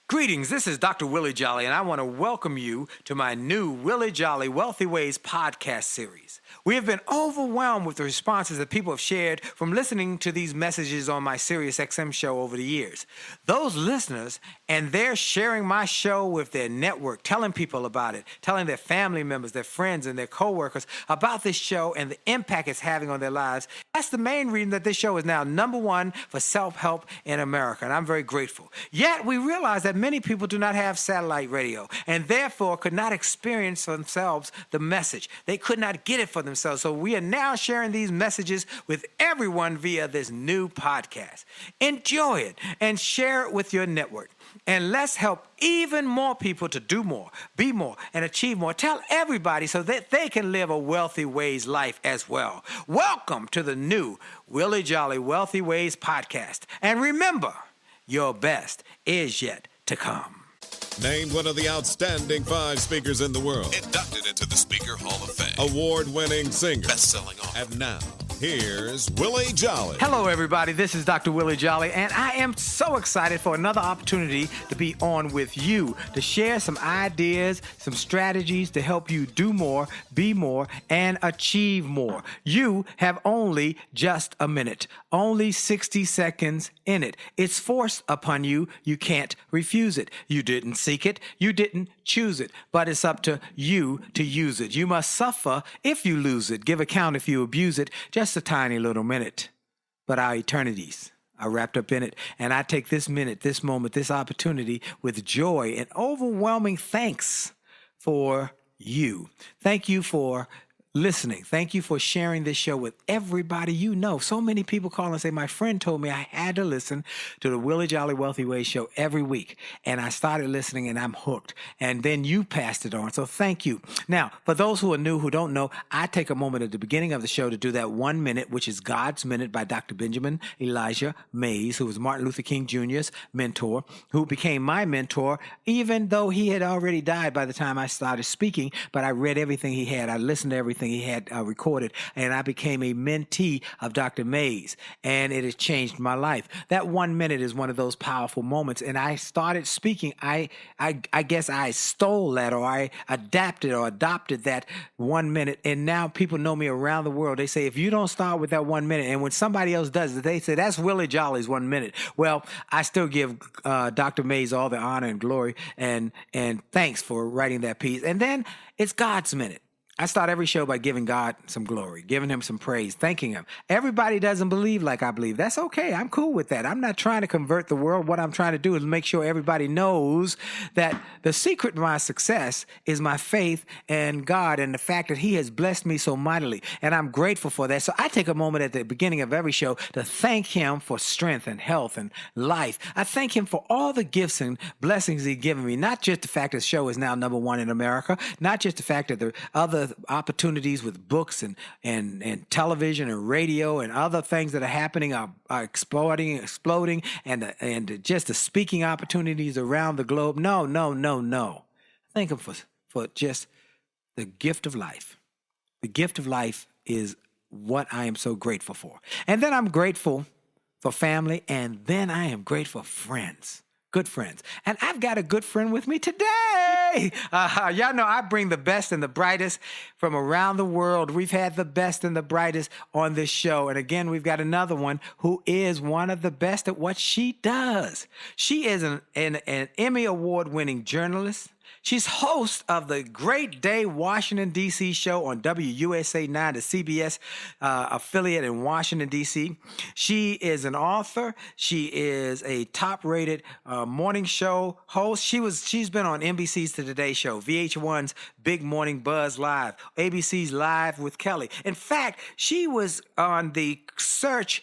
Greetings, this is Dr. Willie Jolley, and I want to welcome you to my new Willie Jolley Wealthy Ways podcast series. We have been overwhelmed with the responses that people have shared from listening to these messages on my SiriusXM show over the years. Those listeners, and they're sharing my show with their network, telling people about it, telling their family members, their friends, and their coworkers about this show and the impact it's having on their lives. That's the main reason that this show is now #1 for self-help in America, and I'm very grateful. Yet, we realize that many people do not have satellite radio and therefore could not experience for themselves the message. They could not get it for themselves. So we are now sharing these messages with everyone via this new podcast. Enjoy it and share it with your network. And let's help even more people to do more, be more, and achieve more. Tell everybody so that they can live a Wealthy Ways life as well. Welcome to the new Willie Jolley Wealthy Ways podcast. And remember, your best is yet to come. Named one of the outstanding 5 speakers in the world. Inducted into the Speaker Hall of Fame. Award-winning singer. Best-selling author. And now, here's Willie Jolley. Hello, everybody. This is Dr. Willie Jolley, and I am so excited for another opportunity to be on with you, to share some ideas, some strategies to help you do more, be more, and achieve more. You have only just a minute, only 60 seconds in it. It's forced upon you. You can't refuse it. You didn't seek it. You didn't choose it, but it's up to you to use it. You must suffer if you lose it. Give account if you abuse it. Just a tiny little minute, but our eternities are wrapped up in it. And I take this minute, this moment, this opportunity with joy and overwhelming thanks for you. Thank you for listening. Thank you for sharing this show with everybody you know. So many people call and say, my friend told me I had to listen to the Willie Jolley Wealthy Ways show every week. And I started listening and I'm hooked. And then you passed it on. So thank you. Now, for those who are new, who don't know, I take a moment at the beginning of the show to do that 1 minute, which is God's Minute by Dr. Benjamin Elijah Mays, who was Martin Luther King Jr.'s mentor, who became my mentor, even though he had already died by the time I started speaking. But I read everything he had. I listened to everything he had recorded, and I became a mentee of Dr. Mays, and it has changed my life. That 1 minute is one of those powerful moments, and I started speaking. I guess I stole that, or I adapted or adopted that 1 minute, and now people know me around the world. They say, if you don't start with that 1 minute, and when somebody else does it, they say, that's Willie Jolley's 1 minute. Well, I still give Dr. Mays all the honor and glory, and thanks for writing that piece. And then it's God's Minute. I start every show by giving God some glory, giving him some praise, thanking him. Everybody doesn't believe like I believe. That's okay. I'm cool with that. I'm not trying to convert the world. What I'm trying to do is make sure everybody knows that the secret to my success is my faith in God and the fact that he has blessed me so mightily. And I'm grateful for that. So I take a moment at the beginning of every show to thank him for strength and health and life. I thank him for all the gifts and blessings he's given me. Not just the fact that the show is now #1 in America, not just the fact that the other opportunities with books and television and radio and other things that are happening are exploding, and just the speaking opportunities around the globe. No. Thank him for just the gift of life. The gift of life is what I am so grateful for. And then I'm grateful for family, and then I am grateful for friends. Good friends. And I've got a good friend with me today. Y'all know I bring the best and the brightest from around the world. We've had the best and the brightest on this show. And again, we've got another one who is one of the best at what she does. She is an Emmy Award-winning journalist. She's host of the Great Day Washington, D.C. show on WUSA 9, the CBS affiliate in Washington, D.C. She is an author. She is a top-rated morning show host. She's been on NBC's The Today Show, VH1's Big Morning Buzz Live, ABC's Live with Kelly. In fact, she was on the search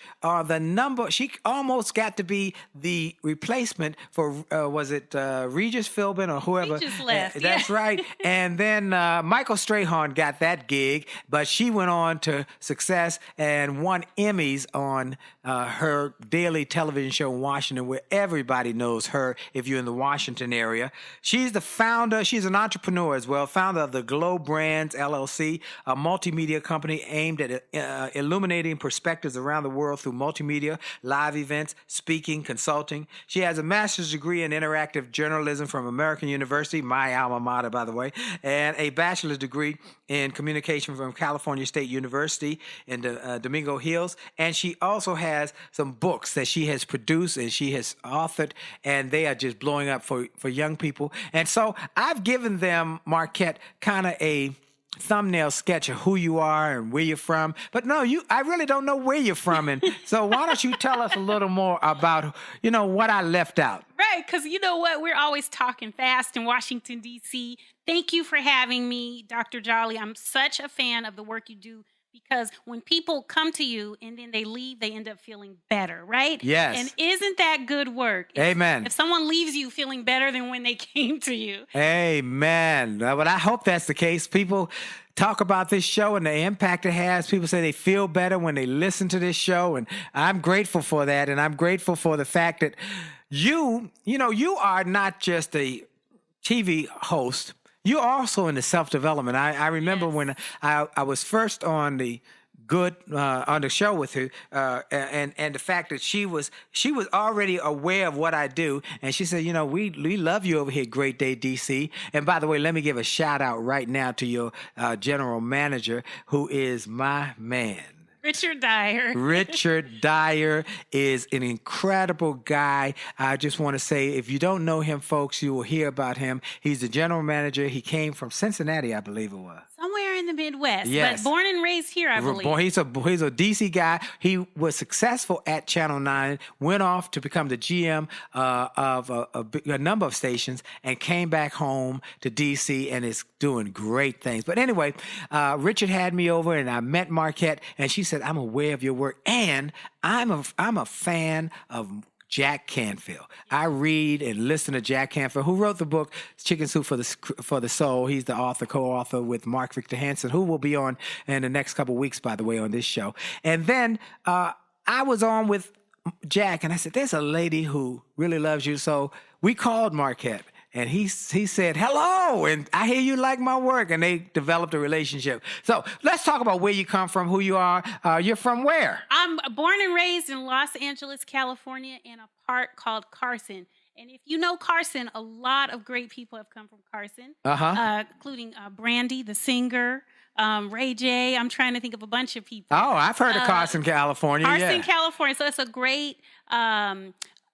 she almost got to be the replacement for, was it Regis Philbin or whoever? Regis months left. That's right. And then Michael Strahan got that gig, but she went on to success and won Emmys on her daily television show in Washington, where everybody knows her if you're in the Washington area. She's the founder, she's an entrepreneur as well, founder of the Glow Brands LLC, a multimedia company aimed at illuminating perspectives around the world through multimedia, live events, speaking, consulting. She has a master's degree in interactive journalism from American University, my alma mater, by the way, and a bachelor's degree in communication from California State University in Domingo Hills. And she also has some books that she has produced and she has authored, and they are just blowing up for young people. And so I've given them, Markette, kind of a thumbnail sketch of who you are and where you're from. But no, I really don't know where you're from. And so why don't you tell us a little more about, what I left out? Right, because you know what? We're always talking fast in Washington, D.C. Thank you for having me, Dr. Jolley. I'm such a fan of the work you do, because when people come to you and then they leave, they end up feeling better, right? Yes. And isn't that good work? Amen. If someone leaves you feeling better than when they came to you. Amen. But I hope that's the case. People talk about this show and the impact it has. People say they feel better when they listen to this show, and I'm grateful for that. And I'm grateful for the fact that you are not just a TV host. You're also in the self-development. I remember when I was first on the on the show with her, and the fact that she was already aware of what I do, and she said, we love you over here, Great Day DC. And by the way, let me give a shout out right now to your general manager, who is my man. Richard Dyer. Richard Dyer is an incredible guy. I just want to say, if you don't know him, folks, you will hear about him. He's the general manager. He came from Cincinnati, I believe it was. Somewhere in the Midwest, yes. But born and raised here, I believe. He's a DC guy. He was successful at Channel 9, went off to become the GM of a number of stations, and came back home to DC and is doing great things. But anyway, Richard had me over, and I met Markette, and she said, I'm aware of your work, and I'm a fan of Jack Canfield. I read and listen to Jack Canfield, who wrote the book Chicken Soup for the Soul. He's the co-author with Mark Victor Hansen, who will be on in the next couple of weeks, by the way, on this show. And then I was on with Jack, and I said, there's a lady who really loves you. So we called Markette. And he said, hello, and I hear you like my work, and they developed a relationship. So let's talk about where you come from, who you are. You're from where? I'm born and raised in Los Angeles, California, in a part called Carson. And if you know Carson, a lot of great people have come from Carson, including Brandy, the singer, Ray J. I'm trying to think of a bunch of people. Oh, I've heard of Carson, California. California. So it's a great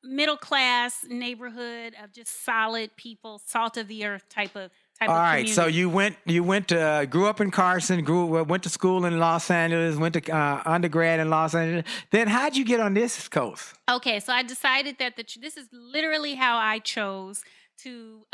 middle-class neighborhood of just solid people, salt of the earth type of All right, community. so you grew up in Carson, went to school in Los Angeles, went to undergrad in Los Angeles. Then how'd you get on this coast? Okay, so I decided that this is literally how I chose to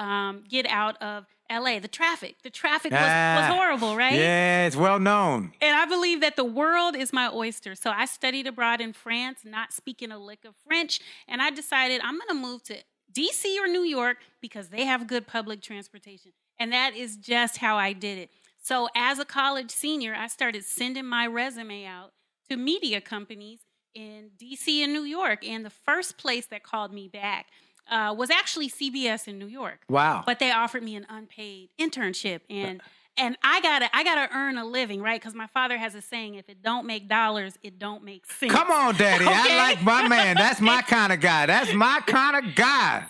get out of LA. The traffic was horrible, right? Yeah, it's well known. And I believe that the world is my oyster. So I studied abroad in France, not speaking a lick of French. And I decided I'm going to move to DC or New York because they have good public transportation. And that is just how I did it. So as a college senior, I started sending my resume out to media companies in DC and New York. And the first place that called me back was actually CBS in New York. Wow. But they offered me an unpaid internship. And I gotta earn a living, right? Because my father has a saying, if it don't make dollars, it don't make sense. Come on, Daddy. Okay? I like my man. That's my kind of guy.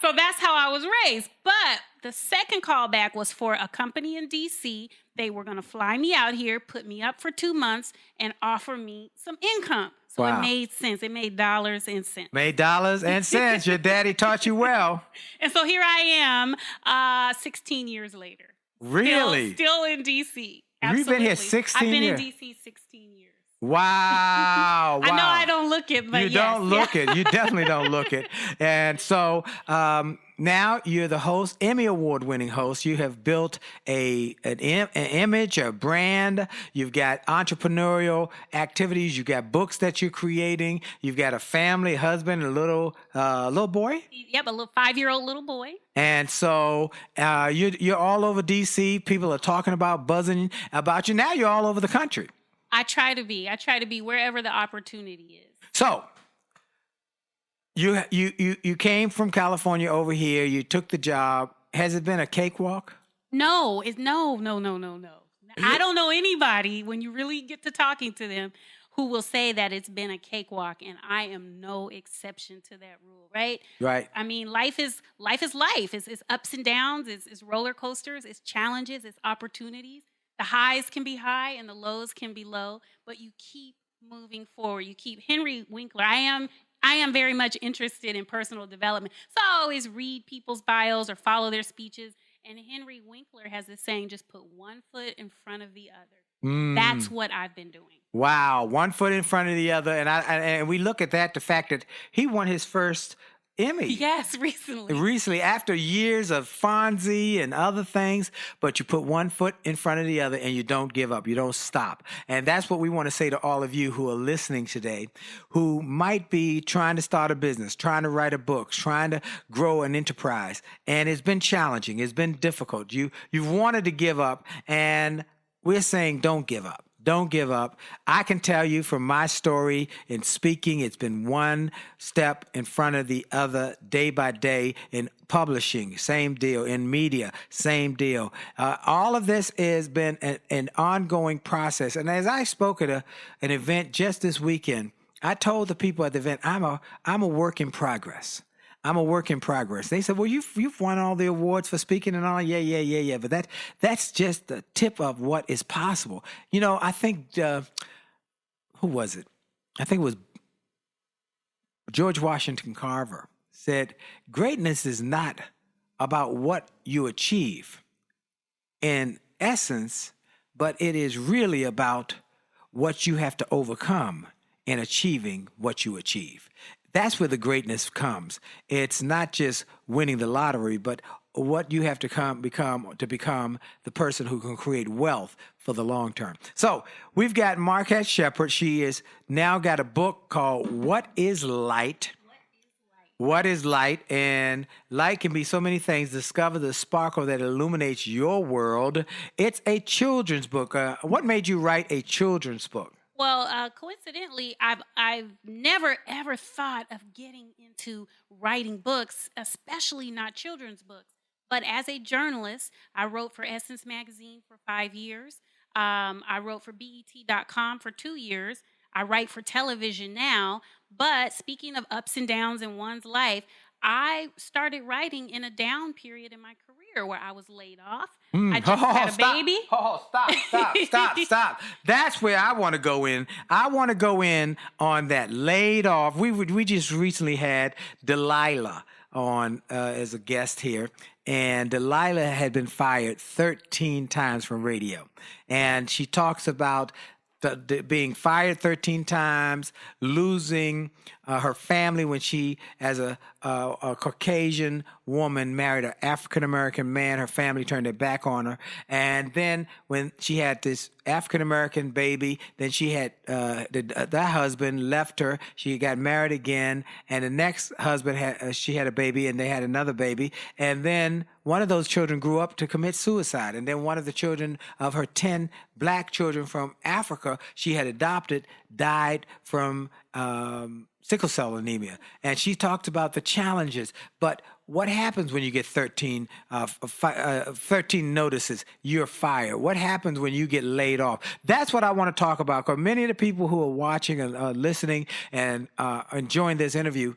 So that's how I was raised. But the second callback was for a company in D.C. They were going to fly me out here, put me up for 2 months, and offer me some income. So It made sense. It made dollars and cents. Made dollars and cents. Your daddy taught you well. And so here I am 16 years later. Really? Still in D.C. Absolutely. You've been here 16 years? I've been in D.C. 16 years. Wow. I know I don't look it, but you don't look it. You definitely don't look it. And so now you're the host, Emmy Award-winning host. You have built an image, a brand. You've got entrepreneurial activities. You've got books that you're creating. You've got a family, a husband, a little boy. Yep, a little 5-year-old little boy. And so you're all over D.C. People are talking about, buzzing about you. Now you're all over the country. I try to be wherever the opportunity is. So you came from California over here. You took the job. Has it been a cakewalk? No. I don't know anybody, when you really get to talking to them, who will say that it's been a cakewalk, and I am no exception to that rule, right? Right. I mean, life is life. It's ups and downs, it's roller coasters, it's challenges, it's opportunities. The highs can be high and the lows can be low, but you keep moving forward. You keep Henry Winkler. I am very much interested in personal development. So I always read people's bios or follow their speeches. And Henry Winkler has this saying, just put one foot in front of the other. That's what I've been doing. Wow. One foot in front of the other. And we look at that, the fact that he won his first Emmy. Yes, recently. Recently, after years of Fonzie and other things, but you put one foot in front of the other and you don't give up. You don't stop. And that's what we want to say to all of you who are listening today, who might be trying to start a business, trying to write a book, trying to grow an enterprise. And it's been challenging. It's been difficult. You've wanted to give up, and we're saying don't give up. Don't give up. I can tell you from my story in speaking, it's been one step in front of the other day by day. In publishing, same deal. In media, same deal. All of this has been an ongoing process. And as I spoke at an event just this weekend, I told the people at the event, I'm a work in progress. I'm a work in progress. They said, well, you've won all the awards for speaking and all. Yeah. But that's just the tip of what is possible. You know, I think, who was it? I think it was George Washington Carver said, greatness is not about what you achieve in essence, but it is really about what you have to overcome in achieving what you achieve. That's where the greatness comes. It's not just winning the lottery, but what you have to become the person who can create wealth for the long term. So we've got Markette Sheppard. She has now got a book called What is Light? What is light? And light can be so many things. Discover the sparkle that illuminates your world. It's a children's book. What made you write a children's book? Well, coincidentally, I've never, ever thought of getting into writing books, especially not children's books. But as a journalist, I wrote for Essence Magazine for 5 years. I wrote for BET.com for 2 years. I write for television now. But speaking of ups and downs in one's life, I started writing in a down period in my career where I was laid off. I just had a baby. Stop. That's where I want to go in. I want to go in on that laid off. We just recently had Delilah on as a guest here. And Delilah had been fired 13 times from radio. And she talks about being fired 13 times, losing her family when she, as a Caucasian woman, married an African-American man. Her family turned their back on her. And then when she had this African-American baby, then she had that husband left her. She got married again. And the next husband, she had a baby, and they had another baby. And then one of those children grew up to commit suicide. And then one of the children of her 10 black children from Africa she had adopted died from sickle cell anemia. And she talked about the challenges. But what happens when you get 13 notices? You're fired. What happens when you get laid off? That's what I want to talk about, because many of the people who are watching and listening and enjoying this interview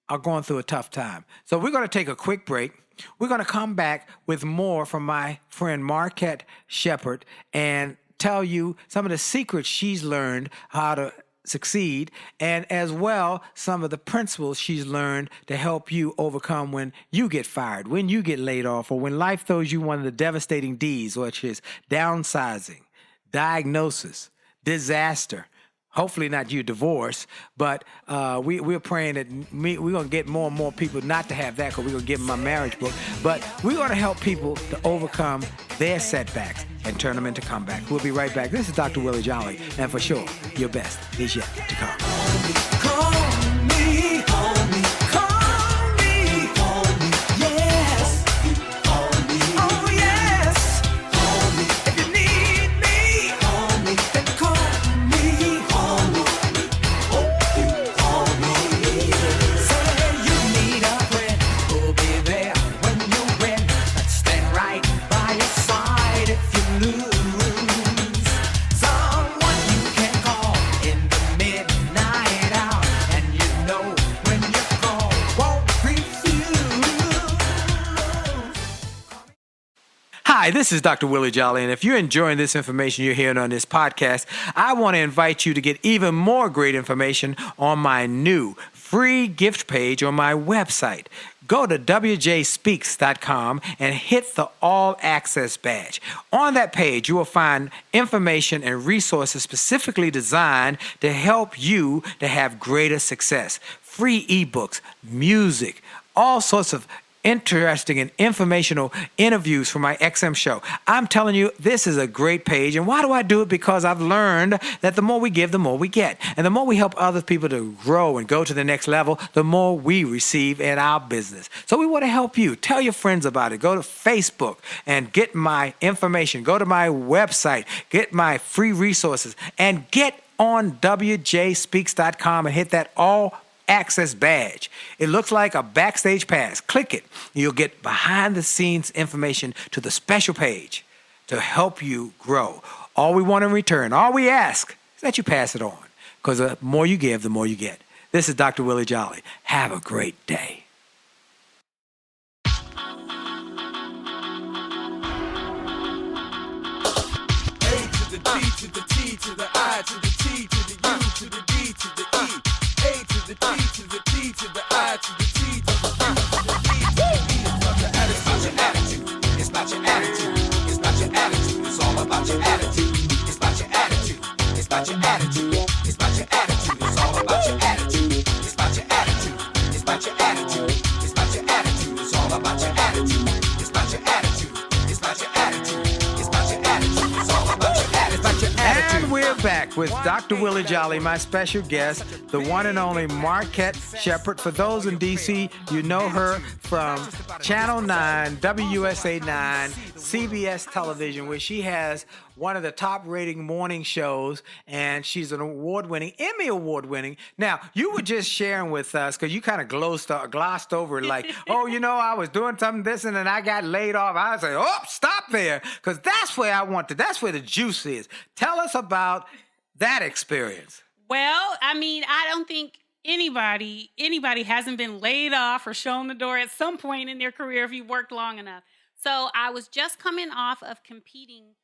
are going through a tough time. So we're going to take a quick break. We're going to come back with more from my friend Markette Sheppard and tell you some of the secrets she's learned how to succeed, and as well some of the principles she's learned to help you overcome when you get fired, when you get laid off, or when life throws you one of the devastating D's, which is downsizing, diagnosis, disaster, hopefully not you divorce, but we're praying that we're going to get more and more people not to have that because we're going to give them my marriage book. But we're going to help people to overcome their setbacks and turn them into comebacks. We'll be right back. This is Dr. Willie Jolley, and for sure, your best is yet to come. Call me, call me, call me, call me, yes. Call me, oh yes. Call me if you need me. Call me, then call me, call me. Oh, call me. Say you need a friend, who'll be there when you win. Let's stand right by your side if you lose. Someone you can call in the midnight hour, and you know when you call won't refuse. Hi, this is Dr. Willie Jolley, and if you're enjoying this information you're hearing on this podcast, I want to invite you to get even more great information on my new free gift page on my website. Go to wjspeaks.com and hit the All Access badge. On that page, you will find information and resources specifically designed to help you to have greater success. Free ebooks, music, all sorts of interesting and informational interviews for my XM show. I'm telling you, this is a great page. And why do I do it? Because I've learned that the more we give, the more we get. And the more we help other people to grow and go to the next level, the more we receive in our business. So we want to help you. Tell your friends about it. Go to Facebook and get my information. Go to my website, get my free resources, and get on wjspeaks.com and hit that All Access badge. It looks like a backstage pass. Click it. You'll get behind the scenes information to the special page to help you grow. All we want in return, all we ask is that you pass it on, because the more you give, the more you get. This is Dr. Willie Jolley. Have a great day. A to the D to the T to the I to the T to the U to the D to the E. A to the D to the T to the I to the T to the U to the D to the E. It's about your attitude. It's about your attitude. It's about your attitude. It's all about your attitude. It's about your attitude. It's about your attitude. It's about your attitude. It's all about your attitude. It's about your attitude. It's about your attitude. It's about your attitude. It's all about your attitude. It's about your attitude. It's about your attitude. It's about your attitude. It's all about your attitude. It's about your attitude. And we're back with Dr. Willie Jolley, my special guest, the one and only Markette Sheppard. For those in D.C., you know her from Channel 9, WUSA 9, CBS Television, where she has one of the top-rating morning shows, and she's an award-winning, Emmy Award-winning. Now, you were just sharing with us, because you kind of glossed over it, like, oh, you know, I was doing something this, and then I got laid off. I was like, oh, stop there, because that's where I want to, that's where the juice is. Tell us about that experience. Well, I mean, I don't think anybody hasn't been laid off or shown the door at some point in their career if you worked long enough. So I was just coming off of competing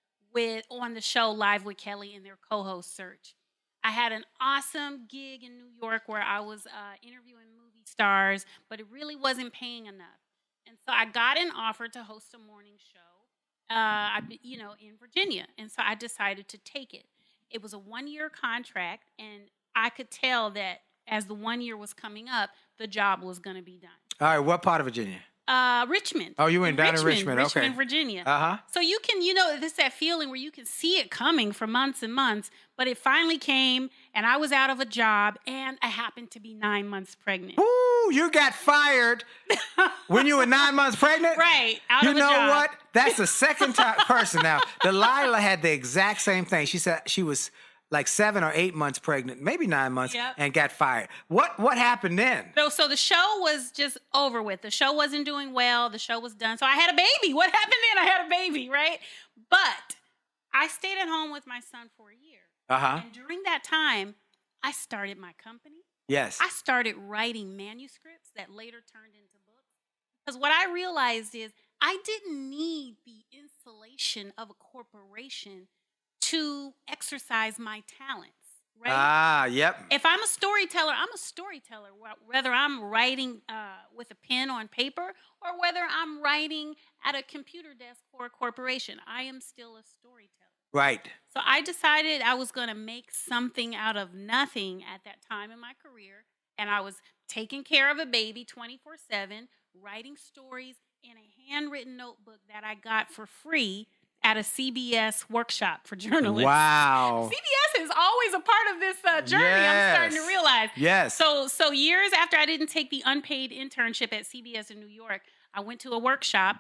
on the show Live with Kelly in their co-host search. I had an awesome gig in New York where I was interviewing movie stars, but it really wasn't paying enough. And so I got an offer to host a morning show, in Virginia. And so I decided to take it. It was a 1-year contract, and I could tell that as the 1 year was coming up, the job was going to be done. All right, what part of Virginia? Richmond. Oh, you went down in Richmond. Okay. Richmond, Virginia. Uh-huh. So you can, it's that feeling where you can see it coming for months and months, but it finally came, and I was out of a job, and I happened to be 9 months pregnant. Ooh, you got fired when you were 9 months pregnant? Right, out of a job. You know what? That's the second person now. Delilah had the exact same thing. She said she was like 7 or 8 months pregnant, maybe 9 months, Yep. and got fired. What happened then? So the show was just over with. The show wasn't doing well. The show was done. So I had a baby. What happened then? I had a baby, right? But I stayed at home with my son for a year. Uh-huh. And during that time, I started my company. Yes. I started writing manuscripts that later turned into books. Because what I realized is I didn't need the insulation of a corporation to exercise my talents, right? Ah, yep. If I'm a storyteller, I'm a storyteller. Whether I'm writing with a pen on paper or whether I'm writing at a computer desk for a corporation, I am still a storyteller. Right. So I decided I was going to make something out of nothing at that time in my career. And I was taking care of a baby 24/7, writing stories in a handwritten notebook that I got for free at a CBS workshop for journalists. Wow. CBS is always a part of this journey. I'm starting to realize. Yes. So years after I didn't take the unpaid internship at CBS in New York, I went to a workshop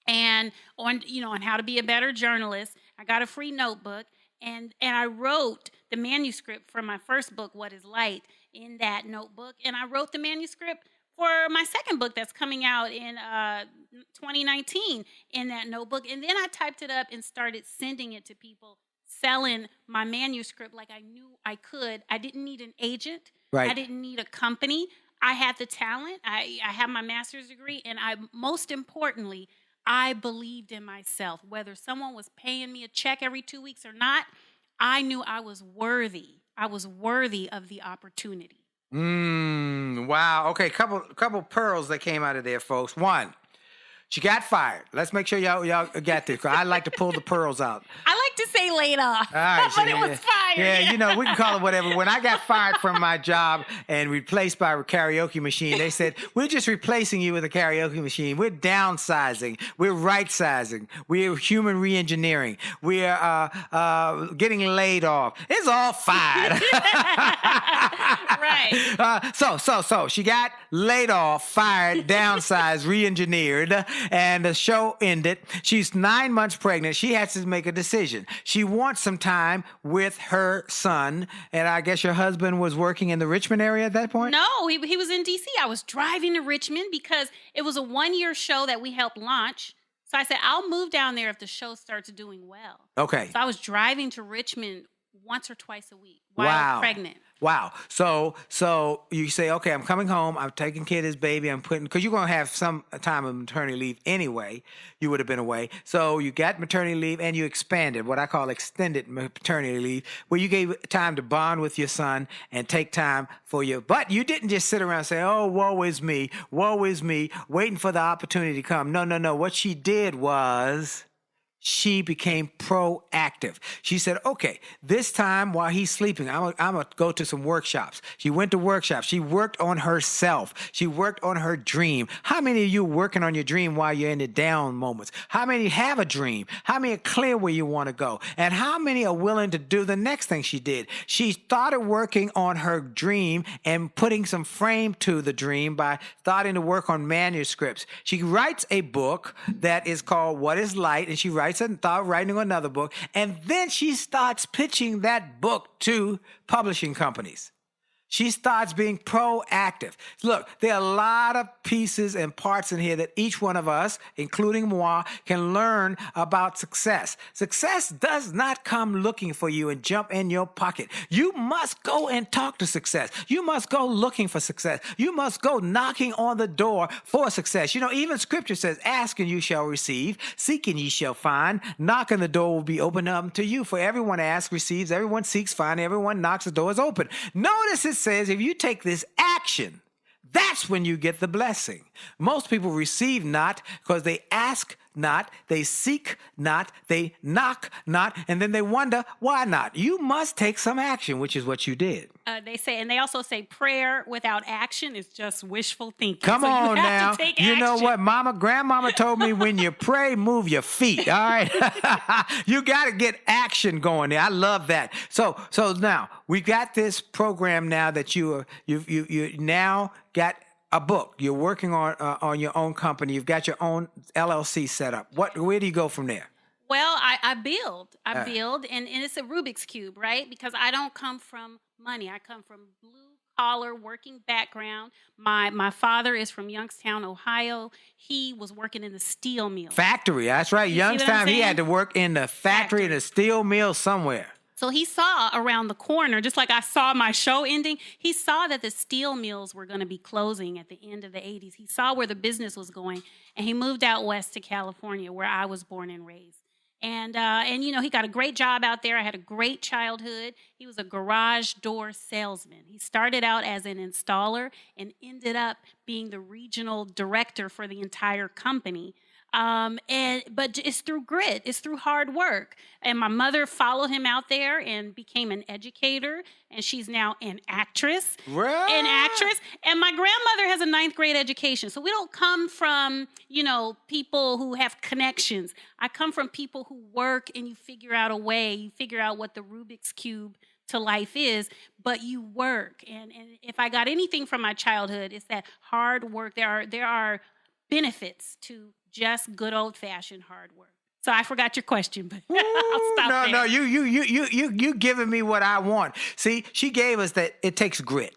and on how to be a better journalist. I got a free notebook and I wrote the manuscript for my first book, What is Light, in that notebook. And I wrote the manuscript for my second book that's coming out in 2019 in that notebook. And then I typed it up and started sending it to people, selling my manuscript like I knew I could. I didn't need an agent. Right. I didn't need a company. I had the talent. I have my master's degree. And most importantly, I believed in myself. Whether someone was paying me a check every 2 weeks or not, I knew I was worthy. I was worthy of the opportunity. Wow. Okay, couple pearls that came out of there, folks. One, she got fired. Let's make sure y'all got this. 'Cause I like to pull the pearls out. I like to say laid off, All right, but it was fired. Yeah, we can call it whatever. When I got fired from my job and replaced by a karaoke machine, they said, we're just replacing you with a karaoke machine. We're downsizing. We're right-sizing. We're human re-engineering. We're getting laid off. It's all fired. Right. So she got laid off, fired, downsized, re-engineered, and the show ended. She's 9 months pregnant. She has to make a decision. She wants some time with her son, and I guess your husband was working in the Richmond area at that point? No, he was in D.C. I was driving to Richmond because it was a one-year show that we helped launch. So I said, I'll move down there if the show starts doing well. Okay. So I was driving to Richmond once or twice a week while pregnant. Wow. So you say, okay, I'm coming home. I'm taking care of this baby. Because you're going to have some time of maternity leave anyway. You would have been away. So you got maternity leave and you expanded, what I call extended maternity leave, where you gave time to bond with your son and take time for you. But you didn't just sit around and say, oh, woe is me, waiting for the opportunity to come. No. What she did was she became proactive. She said, okay, this time while he's sleeping, I'm going to go to some workshops. She went to workshops. She worked on herself. She worked on her dream. How many of you working on your dream while you're in the down moments? How many have a dream? How many are clear where you want to go? And how many are willing to do the next thing she did? She started working on her dream and putting some frame to the dream by starting to work on manuscripts. She writes a book that is called What is Light, and she writes and thought writing another book, and then she starts pitching that book to publishing companies. She starts being proactive. Look, there are a lot of pieces and parts in here that each one of us, including moi, can learn about success. Success does not come looking for you and jump in your pocket. You must go and talk to success. You must go looking for success. You must go knocking on the door for success. Even scripture says, ask and you shall receive, seek and ye shall find, knock and the door will be opened up to you. For everyone asks, receives, everyone seeks, finds, everyone knocks, the door is open. Notice it says if you take this action, that's when you get the blessing. Most people receive not because they ask not, they seek not, they knock not, and then they wonder why not. You must take some action, which is what you did. They also say prayer without action is just wishful thinking. Come on now. You know what? Grandmama told me when you pray, move your feet. All right. You got to get action going there. I love that. So now we got this program now that you now got a book. You're working on your own company. You've got your own LLC set up. Where do you go from there? Well, I build, and it's a Rubik's Cube, right? Because I don't come from money. I come from blue-collar working background. My father is from Youngstown, Ohio. He was working in the steel mill. Factory, that's right. Youngstown, he had to work in the factory, in the steel mill somewhere. So he saw around the corner, just like I saw my show ending, he saw that the steel mills were going to be closing at the end of the 80s. He saw where the business was going, and he moved out west to California, where I was born and raised. And he got a great job out there. I had a great childhood. He was a garage door salesman. He started out as an installer and ended up being the regional director for the entire company. But it's through grit, it's through hard work. And my mother followed him out there and became an educator, and she's now an actress. Right. An actress. And my grandmother has a 9th grade education. So we don't come from, people who have connections. I come from people who work, and you figure out a way, you figure out what the Rubik's Cube to life is, but you work. And if I got anything from my childhood, it's that hard work. There are benefits to just good old-fashioned hard work. So I forgot your question, but I'll stop there. No, you giving me what I want. See, she gave us that it takes grit.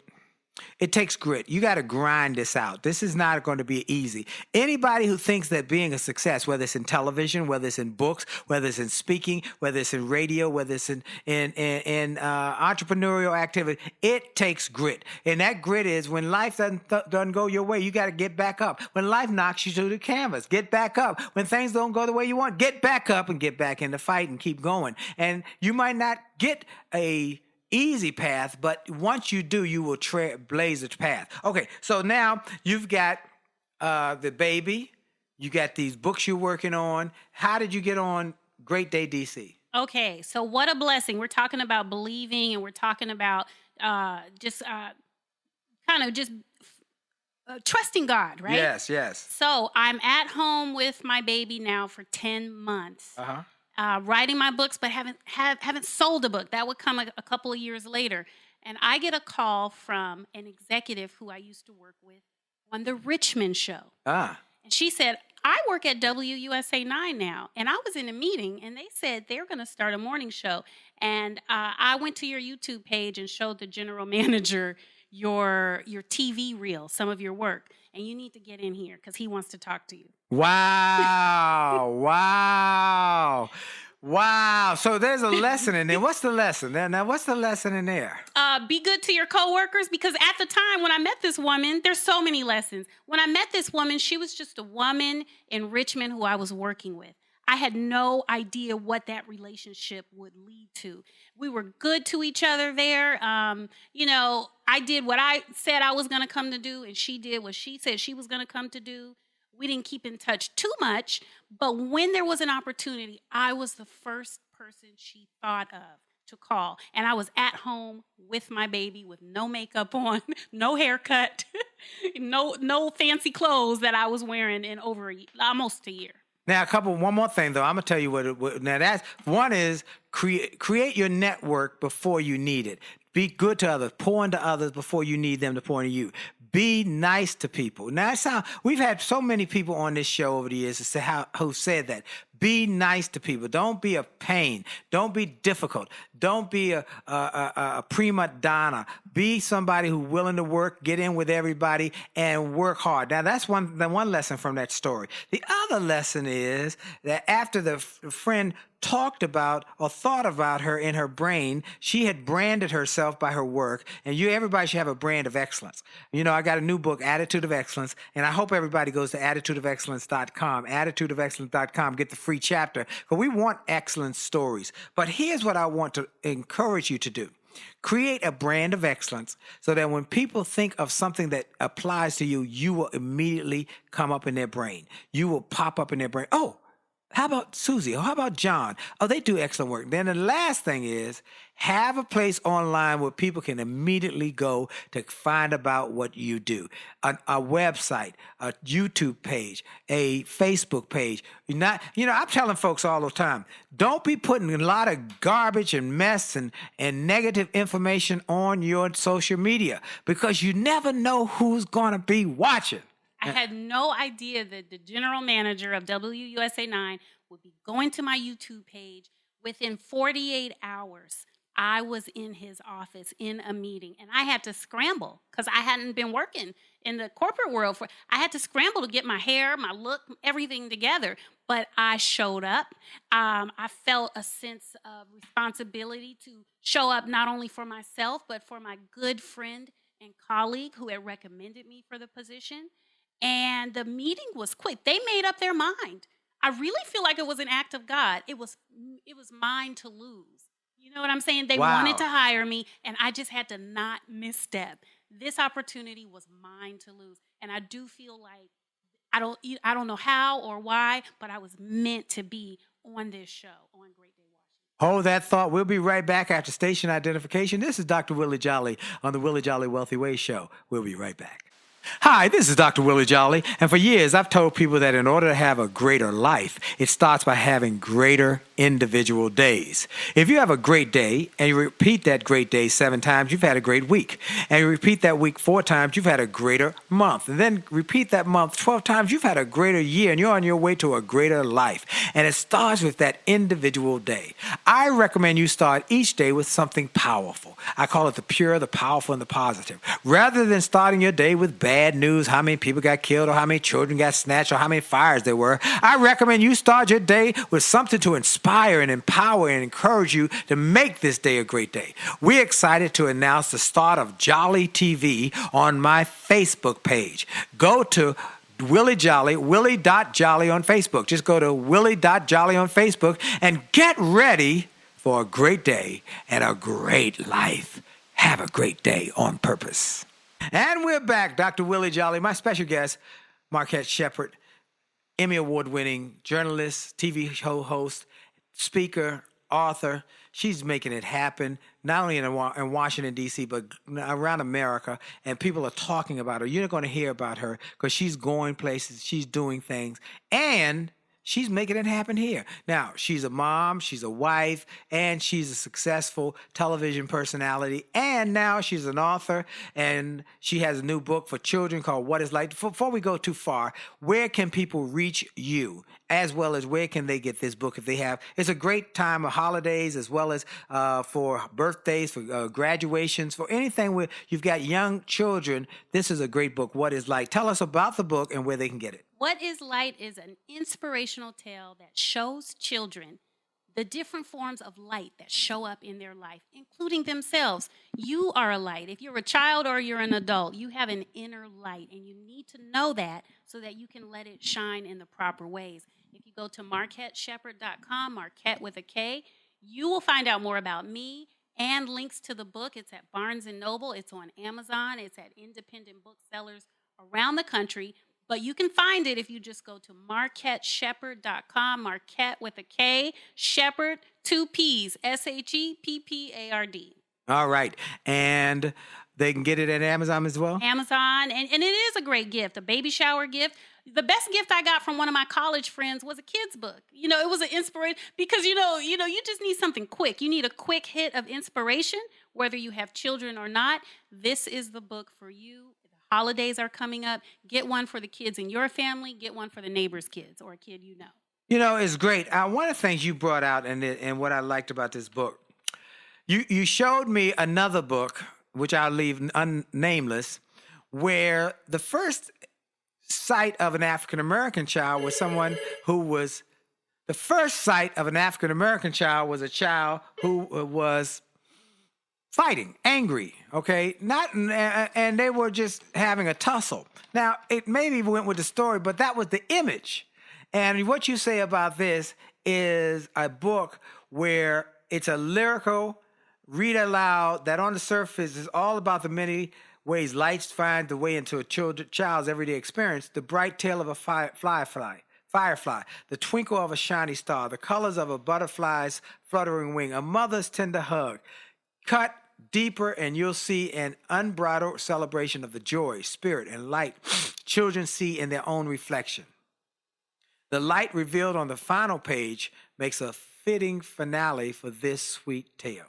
It takes grit. You got to grind this out. This is not going to be easy. Anybody who thinks that being a success, whether it's in television, whether it's in books, whether it's in speaking, whether it's in radio, whether it's in entrepreneurial activity, it takes grit. And that grit is when life doesn't go your way, you got to get back up. When life knocks you to the canvas, get back up. When things don't go the way you want, get back up and get back in the fight and keep going. And you might not get a easy path, but once you do, you will blaze a path. Okay, so now you've got the baby, you got these books you're working on. How did you get on Great Day DC? Okay, so what a blessing. We're talking about believing, and we're talking about trusting God, right? Yes. So I'm at home with my baby now for 10 months. Writing my books, but haven't sold a book. That would come a couple of years later. And I get a call from an executive who I used to work with on the Richmond show. And she said, I work at WUSA 9 now. And I was in a meeting, and they said they're going to start a morning show. And I went to your YouTube page and showed the general manager your TV reel, some of your work. And you need to get in here because he wants to talk to you. Wow. So there's a lesson in there. What's the lesson? Now, what's the lesson in there? Be good to your coworkers, because at the time when I met this woman, there's so many lessons. When I met this woman, she was just a woman in Richmond who I was working with. I had no idea what that relationship would lead to. We were good to each other there. I did what I said I was going to come to do, and she did what she said she was going to come to do. We didn't keep in touch too much, but when there was an opportunity, I was the first person she thought of to call. And I was at home with my baby with no makeup on, no haircut, no fancy clothes that I was wearing in over almost a year. Now, one more thing, though. I'm going to tell you what now that's one is create your network before you need it. Be good to others. Pour into others before you need them to pour into you. Be nice to people. Now, we've had so many people on this show over the years who said that. Be nice to people. Don't be a pain. Don't be difficult. Don't be a prima donna. Be somebody who's willing to work, get in with everybody, and work hard. Now, that's one lesson from that story. The other lesson is that after the friend talked about or thought about her in her brain, she had branded herself by her work, and everybody should have a brand of excellence. I got a new book, Attitude of Excellence, and I hope everybody goes to attitudeofexcellence.com, attitudeofexcellence.com, get the free chapter, because we want excellent stories. But here's what I want to encourage you to do. Create a brand of excellence so that when people think of something that applies to you, you will immediately come up in their brain. You will pop up in their brain. Oh, how about Susie? Or how about John? Oh, they do excellent work. Then the last thing is have a place online where people can immediately go to find about what you do. A website, a YouTube page, a Facebook page. I'm telling folks all the time, don't be putting a lot of garbage and mess and negative information on your social media, because you never know who's going to be watching. I had no idea that the general manager of WUSA 9 would be going to my YouTube page. Within 48 hours, I was in his office in a meeting, and I had to scramble because I hadn't been working in the corporate world. I had to scramble to get my hair, my look, everything together. But I showed up. I felt a sense of responsibility to show up not only for myself, but for my good friend and colleague who had recommended me for the position. And the meeting was quick. They made up their mind. I really feel like it was an act of God. It was mine to lose. You know what I'm saying? They wanted to hire me, and I just had to not misstep. This opportunity was mine to lose. And I do feel like I don't know how or why, but I was meant to be on this show on Great Day Washington. Hold that thought. We'll be right back after station identification. This is Dr. Willie Jolley on the Willie Jolley Wealthy Way Show. We'll be right back. Hi, this is Dr. Willie Jolley, and for years I've told people that in order to have a greater life, it starts by having greater individual days. If you have a great day and you repeat that great day 7 times, you've had a great week. And you repeat that week 4 times, you've had a greater month. And then repeat that month 12 times, you've had a greater year, and you're on your way to a greater life. And it starts with that individual day. I recommend you start each day with something powerful. I call it the pure, the powerful, and the positive. Rather than starting your day with bad news, how many people got killed or how many children got snatched or how many fires there were, I recommend you start your day with something to inspire and empower and encourage you to make this day a great day. We're excited to announce the start of Jolley TV on my Facebook page. Go to Willie Jolley, Willie.Jolley on Facebook. Just go to Willie.Jolley on Facebook and get ready for a great day and a great life. Have a great day on purpose. And we're back. Dr. Willie Jolley, my special guest, Markette Sheppard, Emmy Award-winning journalist, TV show host, speaker, author. She's making it happen, not only in Washington, D.C., but around America, and people are talking about her. You're going to hear about her because she's going places, she's doing things, and she's making it happen here. Now, she's a mom, she's a wife, and she's a successful television personality, and now she's an author, and she has a new book for children called What Is Light. Before we go too far, where can people reach you, as well as where can they get this book if they have? It's a great time of holidays, as well as for birthdays, for graduations, for anything where you've got young children. This is a great book, What Is Light. Tell us about the book and where they can get it. What is Light is an inspirational tale that shows children the different forms of light that show up in their life, including themselves. You are a light. If you're a child or you're an adult, you have an inner light, and you need to know that so that you can let it shine in the proper ways. If you go to MarketteSheppard.com, Markette with a K, you will find out more about me and links to the book. It's at Barnes & Noble. It's on Amazon. It's at independent booksellers around the country. But you can find it if you just go to MarketteSheppard.com, Markette with a K, Sheppard, 2 P's, Sheppard. All right. And they can get it at Amazon as well? Amazon. And it is a great gift, a baby shower gift. The best gift I got from one of my college friends was a kid's book. You know, it was an inspiration because, you just need something quick. You need a quick hit of inspiration, whether you have children or not. This is the book for you. Holidays are coming up. Get one for the kids in your family. Get one for the neighbor's kids or a kid you know. You know, it's great. One of the things you brought out and what I liked about this book, you showed me another book, which I'll leave nameless, where the first sight of an African-American child was someone who was, the first sight of an African-American child was a child who was fighting, angry, okay? And they were just having a tussle. Now, it maybe went with the story, but that was the image. And what you say about this is a book where it's a lyrical, read aloud, that on the surface is all about the many ways lights find the way into a child's everyday experience, the bright tail of a firefly, the twinkle of a shiny star, the colors of a butterfly's fluttering wing, a mother's tender hug. Cut deeper and you'll see an unbridled celebration of the joy, spirit, and light children see in their own reflection. The light revealed on the final page makes a fitting finale for this sweet tale.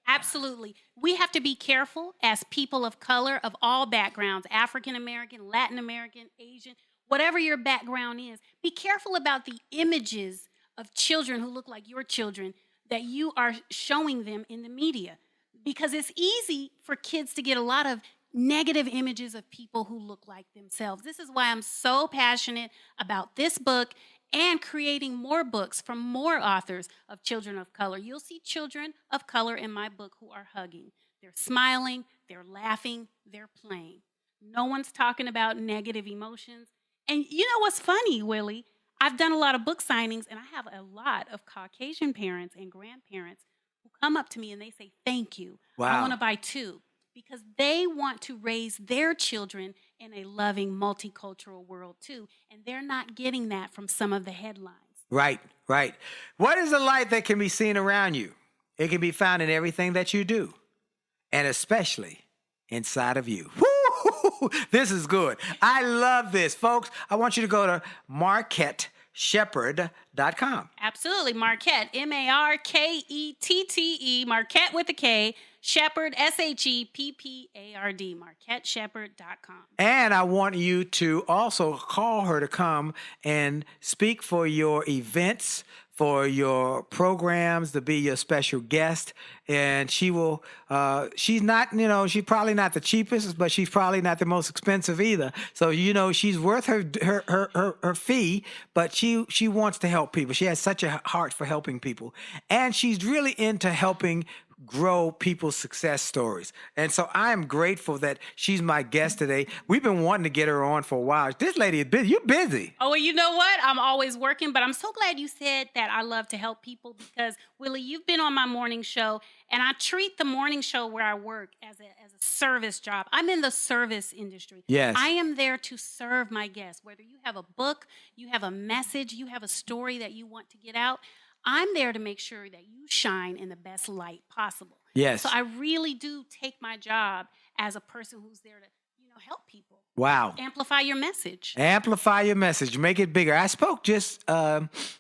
Absolutely. We have to be careful as people of color of all backgrounds, African American, Latin American, Asian, whatever your background is. Be careful about the images of children who look like your children that you are showing them in the media. Because it's easy for kids to get a lot of negative images of people who look like themselves. This is why I'm so passionate about this book and creating more books from more authors of children of color. You'll see children of color in my book who are hugging. They're smiling, they're laughing, they're playing. No one's talking about negative emotions. And you know what's funny, Willie? I've done a lot of book signings, and I have a lot of Caucasian parents and grandparents who come up to me and they say, thank you. Wow. I want to buy 2. because they want to raise their children in a loving, multicultural world too. And they're not getting that from some of the headlines. Right, right. What is the light that can be seen around you? It can be found in everything that you do, and especially inside of you. Woo! This is good. I love this. Folks, I want you to go to MarketteSheppard.com. Absolutely. Markette, Markette, Markette with a K, Sheppard, Sheppard, MarketteSheppard.com. And I want you to also call her to come and speak for your events, for your programs, to be your special guest. And she will, she's not, she's probably not the cheapest, but she's probably not the most expensive either. So, she's worth her fee, but she wants to help people. She has such a heart for helping people. And she's really into helping grow people's success stories. And so I am grateful that she's my guest today. We've been wanting to get her on for a while. This lady is busy. You're busy. Oh, well, you know what? I'm always working, but I'm so glad you said that I love to help people because, Willie, you've been on my morning show, and I treat the morning show where I work as a service job. I'm in the service industry. Yes. I am there to serve my guests. Whether you have a book, you have a message, you have a story that you want to get out, I'm there to make sure that you shine in the best light possible. Yes. So I really do take my job as a person who's there to, help people. Wow. Amplify your message. Amplify your message. Make it bigger. I spoke just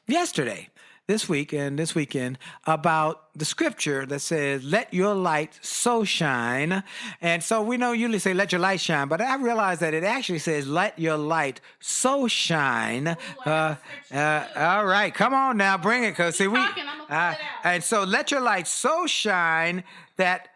yesterday, this week and this weekend, about the scripture that says, let your light so shine. And so we know usually say, let your light shine, but I realized that it actually says, let your light so shine. All right, come on now, bring it, because see, and so let your light so shine that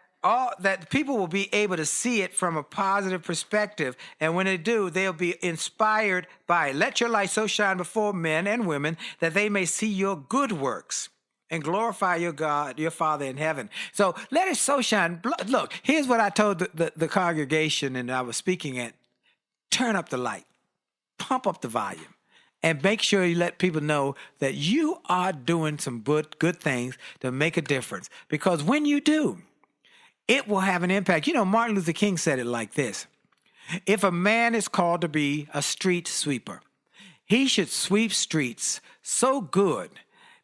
people will be able to see it from a positive perspective. And when they do, they'll be inspired by it. Let your light so shine before men and women that they may see your good works and glorify your God, your Father in heaven. So let it so shine. Look, here's what I told the congregation, and I was speaking at. Turn up the light. Pump up the volume. And make sure you let people know that you are doing some good things to make a difference. Because when you do, it will have an impact. Martin Luther King said it like this. If a man is called to be a street sweeper, he should sweep streets so good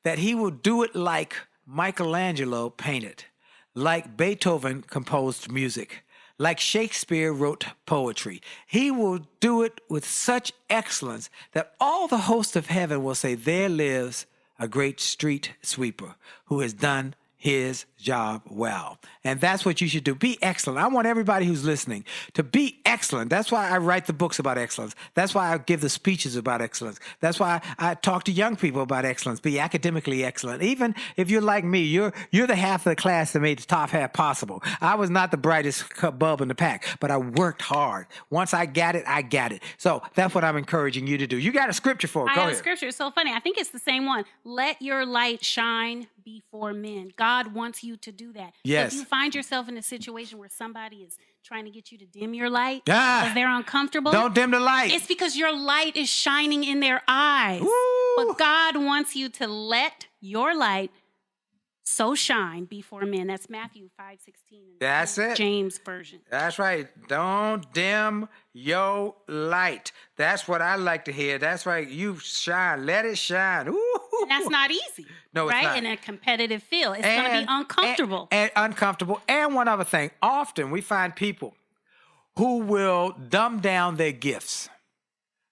that he will do it like Michelangelo painted, like Beethoven composed music, like Shakespeare wrote poetry. He will do it with such excellence that all the hosts of heaven will say, there lives a great street sweeper who has done his job well. And that's what you should do. Be excellent. I want everybody who's listening to be excellent. That's why I write the books about excellence. That's why I give the speeches about excellence. That's why I talk to young people about excellence. Be academically excellent. Even if you're like me, you're the half of the class that made the top half possible. I was not the brightest bulb in the pack, but I worked hard. Once I got it, I got it. So that's what I'm encouraging you to do. You got a scripture for it. Go ahead. I have a scripture. It's so funny. I think it's the same one. Let your light shine before men. God wants you to do that. Yes. So if you find yourself in a situation where somebody is trying to get you to dim your light because they're uncomfortable, don't dim the light. It's because your light is shining in their eyes. Woo. But God wants you to let your light so shine before men. That's Matthew 5:16. That's it. James version. That's right. Don't dim your light. That's what I like to hear. That's right. You shine. Let it shine. Ooh. And that's not easy. No, it's right? not. In a competitive field. It's going to be uncomfortable. And uncomfortable. And one other thing. Often we find people who will dumb down their gifts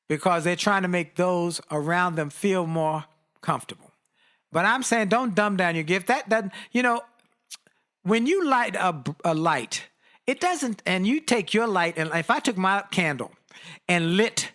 because they're trying to make those around them feel more comfortable. But I'm saying don't dumb down your gift. That doesn't, when you light a light, it doesn't, and you take your light, and if I took my candle and lit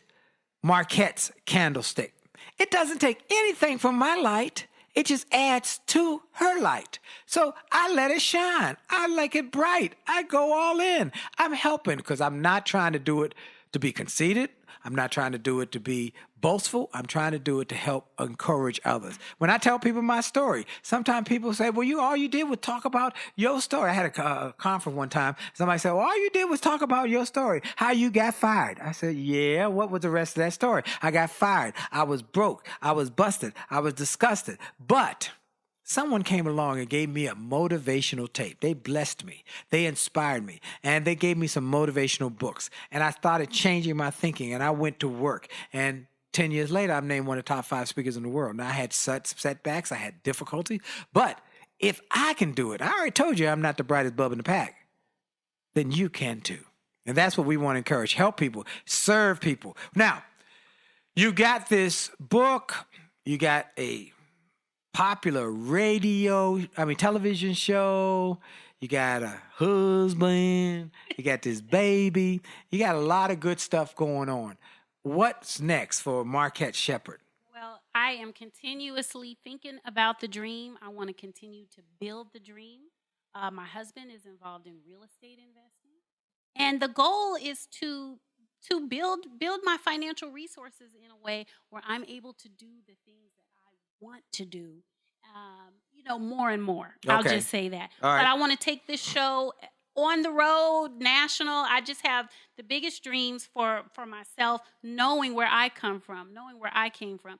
Markette's candlestick, it doesn't take anything from my light. It just adds to her light. So I let it shine. I like it bright. I go all in. I'm helping because I'm not trying to do it to be conceited. I'm not trying to do it to be boastful. I'm trying to do it to help encourage others. When I tell people my story, sometimes people say, well, all you did was talk about your story. I had a conference one time. Somebody said, well, all you did was talk about your story, how you got fired. I said, yeah, what was the rest of that story? I got fired. I was broke. I was busted. I was disgusted. But someone came along and gave me a motivational tape. They blessed me. They inspired me. And they gave me some motivational books. And I started changing my thinking, and I went to work. And 10 years later, I'm named one of the top 5 speakers in the world. Now, I had setbacks. I had difficulty. But if I can do it, I already told you I'm not the brightest bulb in the pack, then you can too. And that's what we want to encourage. Help people. Serve people. Now, you got this book. You got a popular television show. You got a husband. You got this baby. You got a lot of good stuff going on. What's next for Markette Sheppard? Well, I am continuously thinking about the dream. I want to continue to build the dream. My husband is involved in real estate investing. And the goal is to build my financial resources in a way where I'm able to do the things that I want to do, more and more. Okay. I'll just say that. All right. But I want to take this show on the road, national. I just have the biggest dreams for myself, knowing where I come from, knowing where I came from.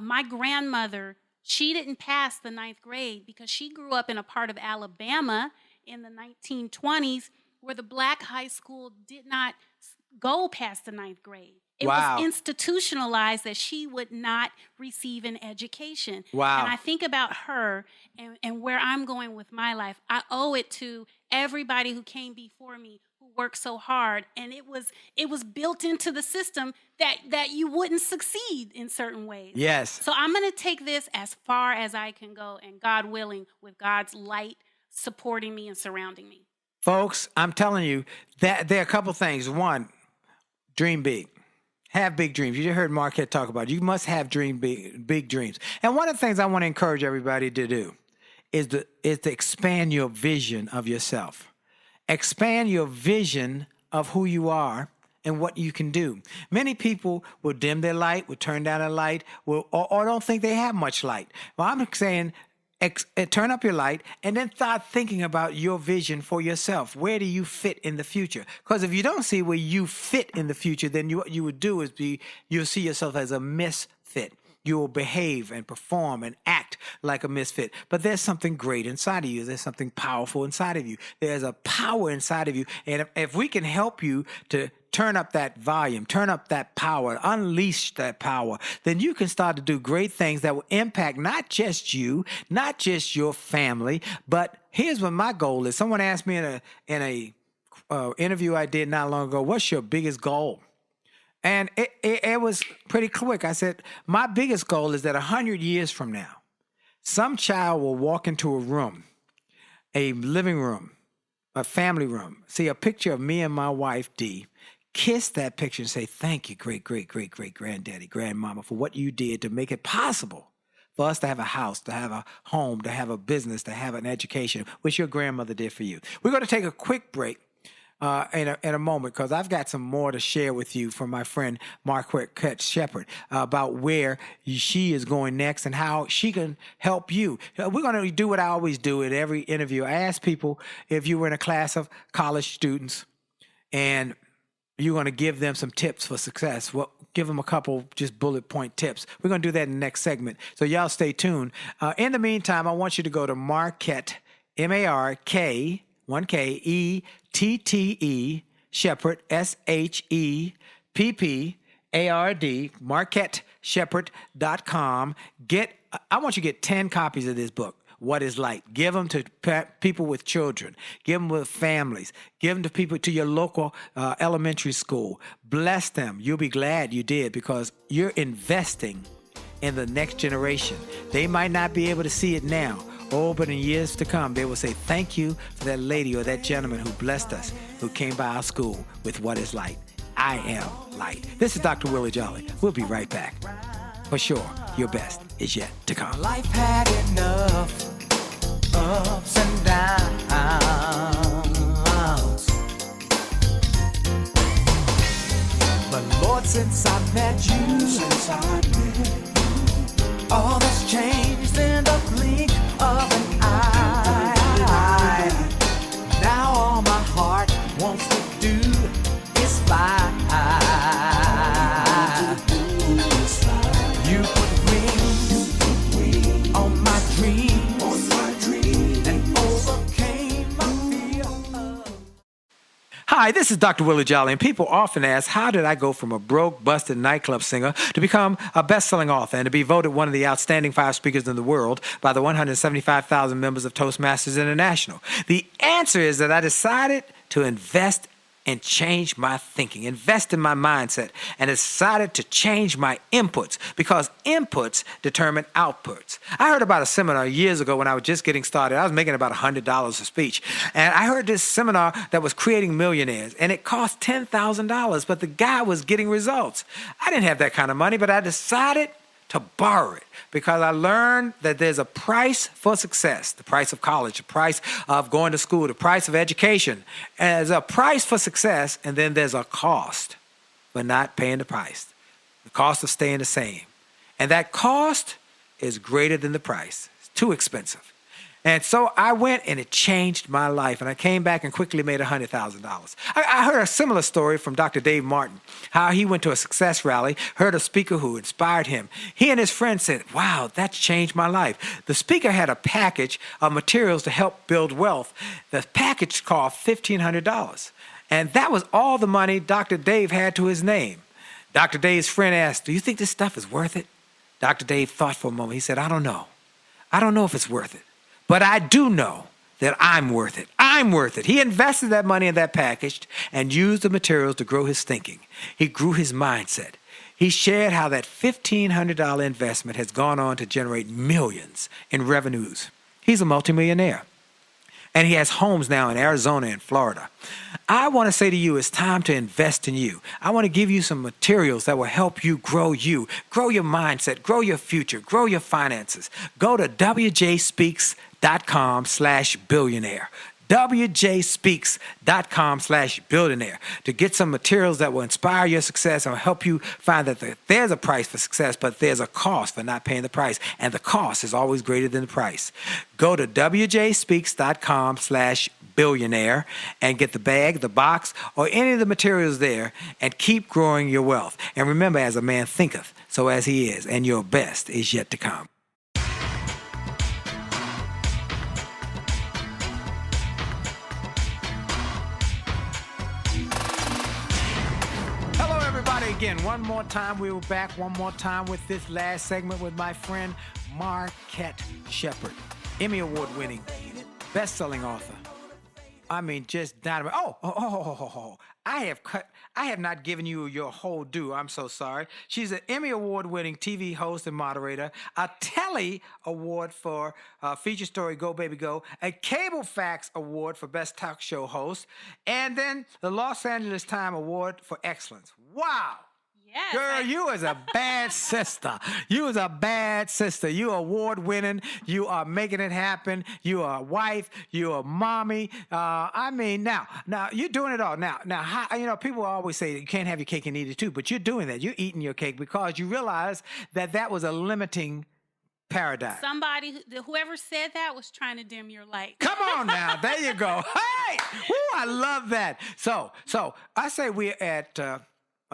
My grandmother, she didn't pass the 9th grade because she grew up in a part of Alabama in the 1920s where the black high school did not go past the 9th grade. It was institutionalized that she would not receive an education. Wow. And I think about her and where I'm going with my life. I owe it to everybody who came before me, who worked so hard. And it was built into the system that you wouldn't succeed in certain ways. Yes. So I'm going to take this as far as I can go, and God willing, with God's light supporting me and surrounding me. Folks, I'm telling you that there are a couple things. One, dream big. Have big dreams. You just heard Markette talk about it. You must have big dreams. And one of the things I want to encourage everybody to do is to expand your vision of yourself. Expand your vision of who you are and what you can do. Many people will dim their light, will turn down their light, or don't think they have much light. Well, I'm saying turn up your light and then start thinking about your vision for yourself. Where do you fit in the future? Because if you don't see where you fit in the future, then what you would do is you'll see yourself as a misfit. You will behave and perform and act like a misfit. But there's something great inside of you. There's something powerful inside of you. There's a power inside of you. And if we can help you to turn up that volume, turn up that power, unleash that power, then you can start to do great things that will impact not just you, not just your family, but here's what my goal is. Someone asked me in a interview I did not long ago, what's your biggest goal? And it was pretty quick. I said, my biggest goal is that 100 years from now, some child will walk into a room, a living room, a family room, see a picture of me and my wife, Dee, kiss that picture and say, thank you, great, great, great, great granddaddy, grandmama, for what you did to make it possible for us to have a house, to have a home, to have a business, to have an education, which your grandmother did for you. We're going to take a quick break. In a moment, because I've got some more to share with you from my friend Markette Sheppard about where she is going next and how she can help you. We're going to do what I always do at every interview. I ask people if you were in a class of college students and you're going to give them some tips for success. Well, give them a couple just bullet point tips. We're going to do that in the next segment. So y'all stay tuned. In the meantime, I want you to go to Markette, M-A-R-K, 1K, E-T-T-E, Sheppard, S-H-E-P-P-A-R-D, MarketteSheppard.com. I want you to get 10 copies of this book, What is Light. Give them to people with children. Give them with families. Give them to people, to your local elementary school. Bless them. You'll be glad you did, because you're investing in the next generation. They might not be able to see it now. Oh, but in years to come, they will say, thank you for that lady or that gentleman who blessed us, who came by our school with What is Light. I am light. This is Dr. Willie Jolley. We'll be right back. For sure, your best is yet to come. Life had enough ups and downs. But Lord, since I met you, all that's changed in the blink of an eye. Now all my heart wants to do is fly. You put wings on my dreams. Hi, this is Dr. Willie Jolley, and people often ask, how did I go from a broke, busted nightclub singer to become a best-selling author and to be voted one of the outstanding 5 speakers in the world by the 175,000 members of Toastmasters International? The answer is that I decided to invest and change my thinking, invest in my mindset, and decided to change my inputs because inputs determine outputs. I heard about a seminar years ago when I was just getting started. I was making about $100 a speech. And I heard this seminar that was creating millionaires, and it cost $10,000, but the guy was getting results. I didn't have that kind of money, but I decided to borrow it because I learned that there's a price for success, the price of college, the price of going to school, the price of education. And there's a price for success, and then there's a cost for not paying the price, the cost of staying the same. And that cost is greater than the price. It's too expensive. And so I went, and it changed my life. And I came back and quickly made $100,000. I heard a similar story from Dr. Dave Martin, how he went to a success rally, heard a speaker who inspired him. He and his friend said, wow, that's changed my life. The speaker had a package of materials to help build wealth. The package cost $1,500. And that was all the money Dr. Dave had to his name. Dr. Dave's friend asked, do you think this stuff is worth it? Dr. Dave thought for a moment. He said, I don't know. I don't know if it's worth it. But I do know that I'm worth it. I'm worth it. He invested that money in that package and used the materials to grow his thinking. He grew his mindset. He shared how that $1,500 investment has gone on to generate millions in revenues. He's a multimillionaire. And he has homes now in Arizona and Florida. I want to say to you, it's time to invest in you. I want to give you some materials that will help you, grow your mindset, grow your future, grow your finances. Go to wjspeaks.com/billionaire. wjspeaks.com/billionaire to get some materials that will inspire your success and will help you find that there's a price for success, but there's a cost for not paying the price. And the cost is always greater than the price. Go to wjspeaks.com/billionaire and get the bag, the box, or any of the materials there and keep growing your wealth. And remember, as a man thinketh, so as he is, and your best is yet to come. Again, one more time, we were back one more time with this last segment with my friend Markette Sheppard, Emmy Award-winning, best-selling author. I mean, just dynamite. I have not given you your whole due. I'm so sorry. She's an Emmy Award-winning TV host and moderator, a Telly Award for Feature Story Go Baby Go, a Cable Fax Award for Best Talk Show Host, and then the Los Angeles Times Award for Excellence. Wow. Yes, Girl, you is a bad sister. You is a bad sister. You are award-winning. You are making it happen. You are a wife. You are a mommy. Now you're doing it all. Now, how, people always say that you can't have your cake and eat it too, but you're doing that. You're eating your cake because you realize that was a limiting paradigm. Whoever said that was trying to dim your light. Come on now. There you go. Hey, woo, I love that. So I say we're at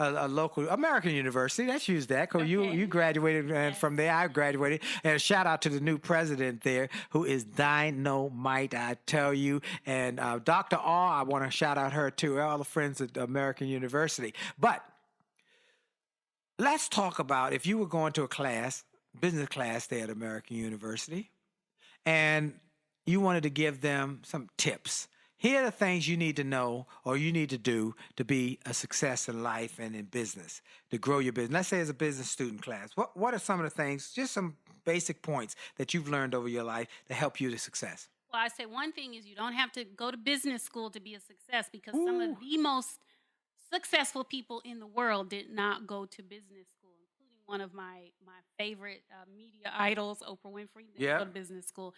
a local American university. Let's use that because you graduated, and from there I graduated. And a shout out to the new president there, who is dynamite, I tell you. And Dr. R, I want to shout out her too. All the friends at American University. But let's talk about if you were going to a class, business class there at American University, and you wanted to give them some tips. Here are the things you need to know or you need to do to be a success in life and in business, to grow your business. Let's say it's a business student class. What are some of the things, just some basic points that you've learned over your life to help you to success? Well, I say one thing is you don't have to go to business school to be a success because some of the most successful people in the world did not go to business school, including one of my favorite media idols, Oprah Winfrey, didn't go to business school.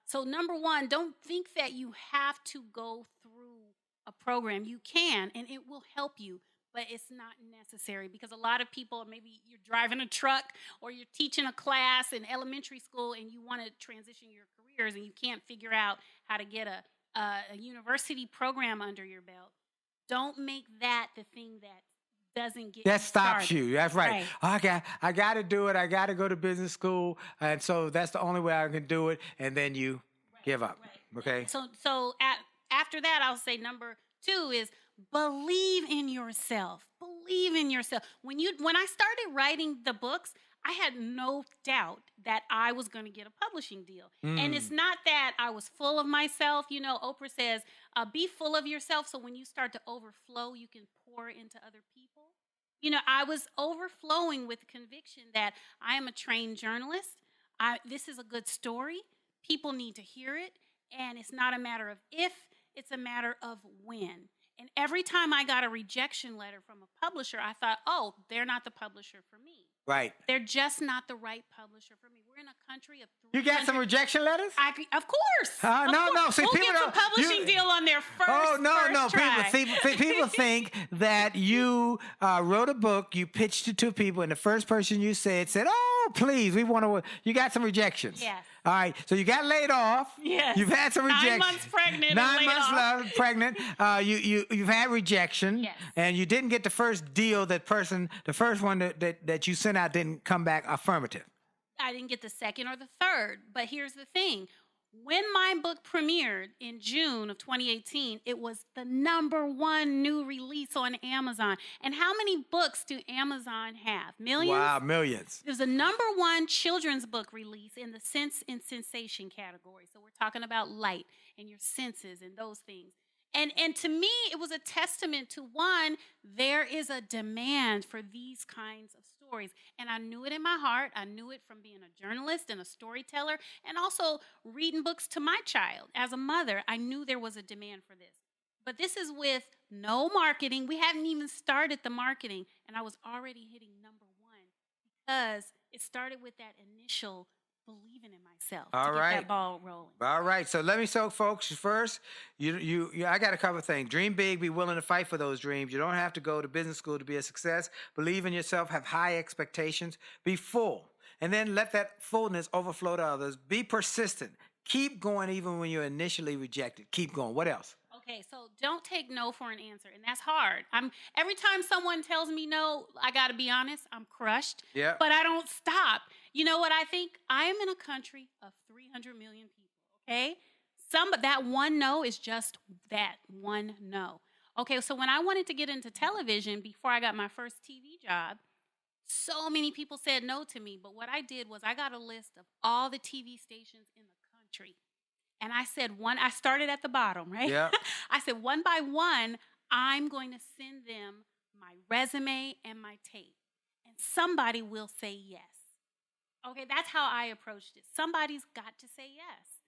So number one, don't think that you have to go through a program. You can, and it will help you, but it's not necessary because a lot of people, maybe you're driving a truck or you're teaching a class in elementary school and you want to transition your careers and you can't figure out how to get a university program under your belt. Don't make that the thing that doesn't get that stops started. you. That's right. Okay, I got to do it. I got to go to business school, and so that's the only way I can do it. And then you give up. Okay. So after that, I'll say number Two is believe in yourself. Believe in yourself. When I started writing the books, I had no doubt that I was going to get a publishing deal. And it's not that I was full of myself. You know, Oprah says, be full of yourself so when you start to overflow, you can pour into other people. You know, I was overflowing with conviction that I am a trained journalist. This is a good story. People need to hear it. And it's not a matter of if, it's a matter of when. And every time I got a rejection letter from a publisher, I thought, oh, they're not the publisher for me. Right. They're just not the right publisher for me. We're in a country of 300. You got some rejection letters? Of course. No. See, Who people gets a don't. publishing deal on their first try? People think that you wrote a book, you pitched it to people, and the first person you said, "Oh, please, we want to." You got some rejections. Yes. All right. So you got laid off. Yes. You've had some rejection. 9 months pregnant. 9 and months laid off. pregnant. You've had rejection. Yes. And you didn't get the first deal. The first one that you sent out didn't come back affirmative. I didn't get the second or the third. But here's the thing. When my book premiered in June of 2018, it was the #1 new release on Amazon. And how many books do Amazon have? Millions? Wow, millions. It was the #1 children's book release in the sense and sensation category. So we're talking about light and your senses and those things. And to me, it was a testament to, one, there is a demand for these kinds of stories. And I knew it in my heart. I knew it from being a journalist and a storyteller and also reading books to my child. As a mother, I knew there was a demand for this. But this is with no marketing. We hadn't even started the marketing. And I was already hitting #1 because it started with that initial believing in myself to get that ball rolling. All right. So let me show folks first. I got a couple of things. Dream big. Be willing to fight for those dreams. You don't have to go to business school to be a success. Believe in yourself. Have high expectations. Be full. And then let that fullness overflow to others. Be persistent. Keep going even when you're initially rejected. Keep going. What else? Okay, so don't take no for an answer, and that's hard. Every time someone tells me no, I got to be honest, I'm crushed. Yeah. But I don't stop. You know what I think? I am in a country of 300 million people, okay? That one no is just that one no. Okay, so when I wanted to get into television before I got my first TV job, so many people said no to me. But what I did was I got a list of all the TV stations in the country. And I said I started at the bottom, right? Yeah. I said one by one, I'm going to send them my resume and my tape. And somebody will say yes. Okay, that's how I approached it. Somebody's got to say yes.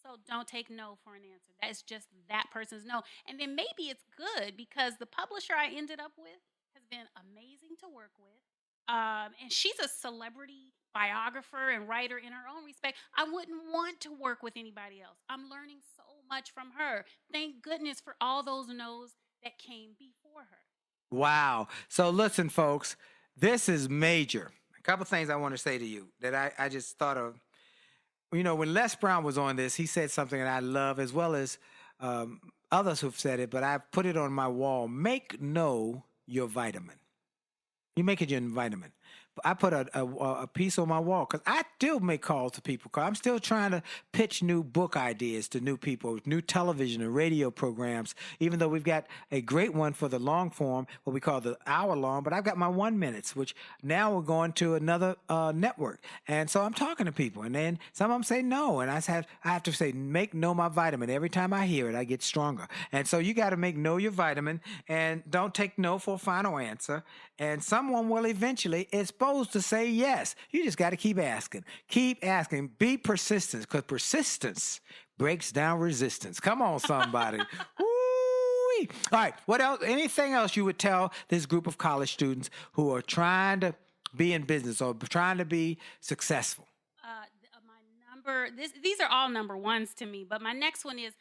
So don't take no for an answer. That's just that person's no. And then maybe it's good because the publisher I ended up with has been amazing to work with. And she's a celebrity biographer and writer in her own respect. I wouldn't want to work with anybody else. I'm learning so much from her. Thank goodness for all those no's that came before her. Wow. So listen, folks, this is major. A couple things I want to say to you that I just thought of. You know, when Les Brown was on this, he said something that I love, as well as others who've said it, but I put it on my wall. Make no your vitamin. You make it your vitamin. I put a piece on my wall because I still make calls to people. Cause I'm still trying to pitch new book ideas to new people, new television and radio programs, even though we've got a great one for the long form, what we call the hour long, but I've got my 1 minutes, which now we're going to another network. And so I'm talking to people, and then some of them say no. And I have to say, make no my vitamin. Every time I hear it, I get stronger. And so you got to make no your vitamin, and don't take no for a final answer. And someone will eventually, it's supposed to say yes. You just got to keep asking. Keep asking. Be persistent, because persistence breaks down resistance. Come on, somebody. Woo-wee. All right. What else? Anything else you would tell this group of college students who are trying to be in business or trying to be successful? These are all #1s to me, but my next one is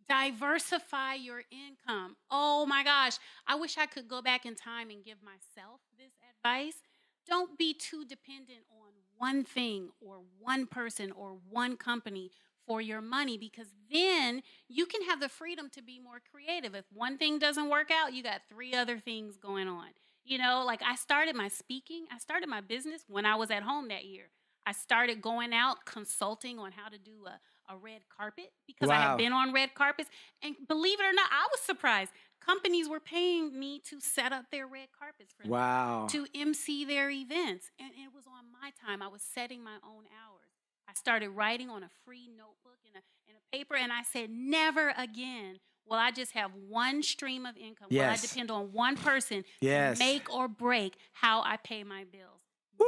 diversify your income. Oh my gosh. I wish I could go back in time and give myself this advice. Don't be too dependent on one thing or one person or one company for your money, because then you can have the freedom to be more creative. If one thing doesn't work out, you got 3 other things going on. You know, like I started my business when I was at home that year. I started going out consulting on how to do a red carpet because I have Wow. been on red carpets. And believe it or not, I was surprised. Companies were paying me to set up their red carpets for them, Wow. to MC their events. And it was on my time. I was setting my own hours. I started writing on a free notebook and a paper, and I said, never again will I just have one stream of income. Will I Yes. depend on one person Yes. to make or break how I pay my bills?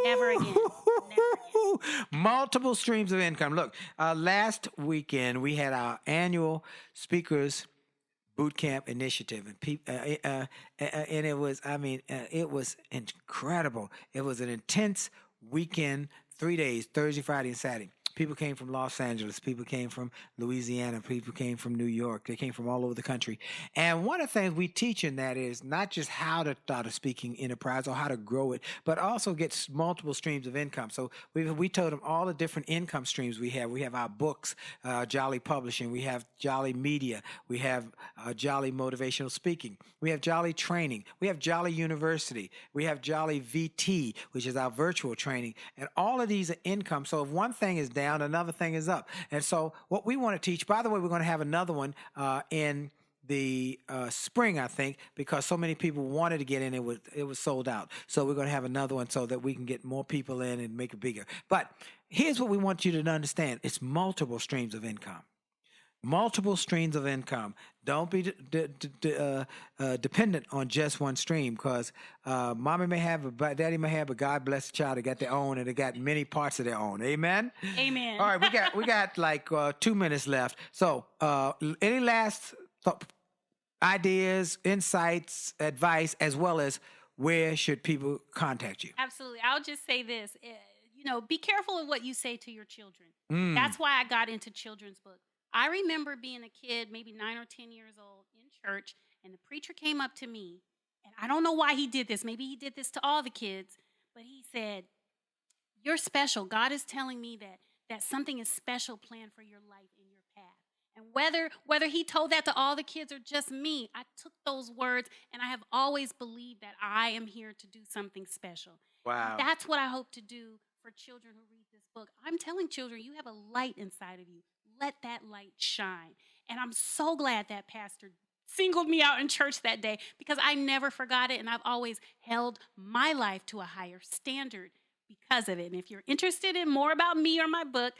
Never again. Never again. Multiple streams of income. Look, last weekend we had our annual speakers boot camp initiative, and it was, it was incredible. It was an intense weekend, 3 days, Thursday, Friday, and Saturday. People came from Los Angeles. People came from Louisiana. People came from New York. They came from all over the country. And one of the things we teach in that is not just how to start a speaking enterprise or how to grow it, but also get multiple streams of income. So we told them all the different income streams we have. We have our books, Jolley Publishing. We have Jolley Media. We have Jolley Motivational Speaking. We have Jolley Training. We have Jolley University. We have Jolley VT, which is our virtual training. And all of these are income. So if one thing is down, another thing is up. And so what we want to teach, by the way, we're going to have another one in the spring, I think, because so many people wanted to get in, it was sold out. So we're going to have another one so that we can get more people in and make it bigger. But here's what we want you to understand. It's multiple streams of income. Multiple streams of income. Don't be dependent on just one stream, because mommy may have, daddy may have, but God bless the child. They got their own, and they got many parts of their own. Amen. Amen. All right, we got like 2 minutes left. So, any last ideas, insights, advice, as well as where should people contact you? Absolutely. I'll just say this. Be careful of what you say to your children. Mm. That's why I got into children's books. I remember being a kid, maybe 9 or 10 years old, in church, and the preacher came up to me, and I don't know why he did this. Maybe he did this to all the kids, but he said, "You're special. God is telling me that something is special planned for your life in your path." And whether he told that to all the kids or just me, I took those words, and I have always believed that I am here to do something special. Wow. And that's what I hope to do for children who read this book. I'm telling children, you have a light inside of you. Let that light shine. And I'm so glad that pastor singled me out in church that day, because I never forgot it, and I've always held my life to a higher standard because of it. And if you're interested in more about me or my book,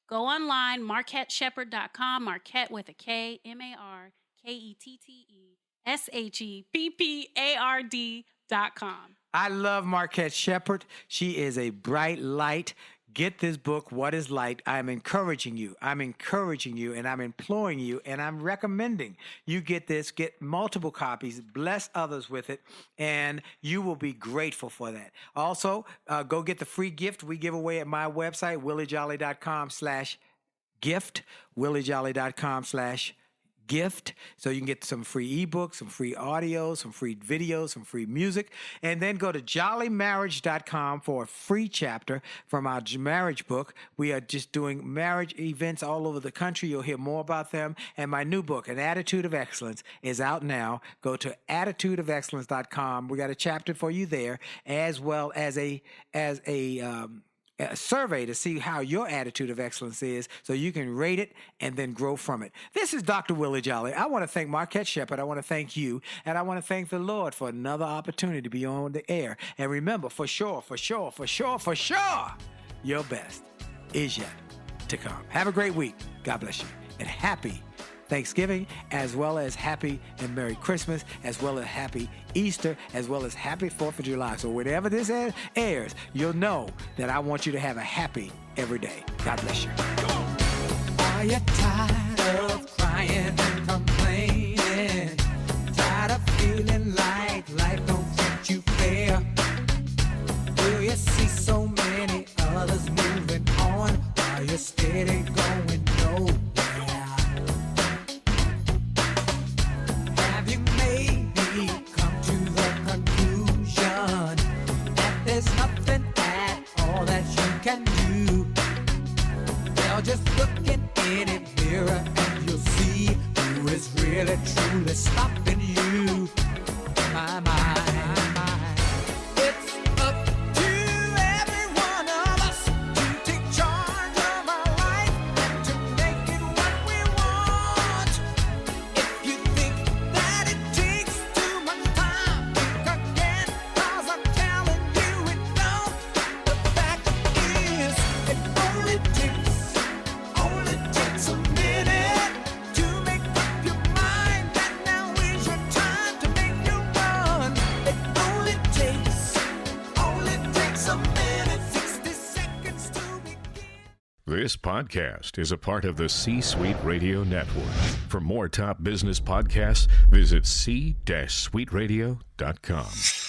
go online, MarketteSheppard.com, Markette with a K, MarketteSheppard.com. I love Markette Sheppard. She is a bright light. Get this book, What is Light? I'm encouraging you, and I'm imploring you, and I'm recommending you get this, get multiple copies, bless others with it, and you will be grateful for that. Also, go get the free gift we give away at my website, williejolly.com/gift, williejolly.com/gift. So you can get some free ebooks, some free audio, some free videos, some free music, and then go to jollymarriage.com for a free chapter from our marriage book. We are just doing marriage events all over the country. You'll hear more about them. And my new book, An Attitude of Excellence, is out now. Go to attitudeofexcellence.com. We got a chapter for you there, as well as a survey to see how your attitude of excellence is, so you can rate it and then grow from it. This is Dr. Willie Jolley. I want to thank Markette Sheppard. I want to thank you, and I want to thank the Lord for another opportunity to be on the air. And remember, for sure, your best is yet to come. Have a great week. God bless you. And happy Thanksgiving, as well as happy and Merry Christmas, as well as happy Easter, as well as happy 4th of July. So whenever this airs, you'll know that I want you to have a happy every day. God bless you. Are you tired of crying and complaining? Tired of feeling like life don't treat you fair? Do you see so many others moving on while you're steady going nowhere? Have you maybe come to the conclusion that there's nothing at all that you can do? Well, just look in any mirror and you'll see who is really truly stopping you. My mind. It's up to every one of us to take charge of our life and to make This podcast is a part of the C-Suite Radio Network. For more top business podcasts, visit c-suiteradio.com.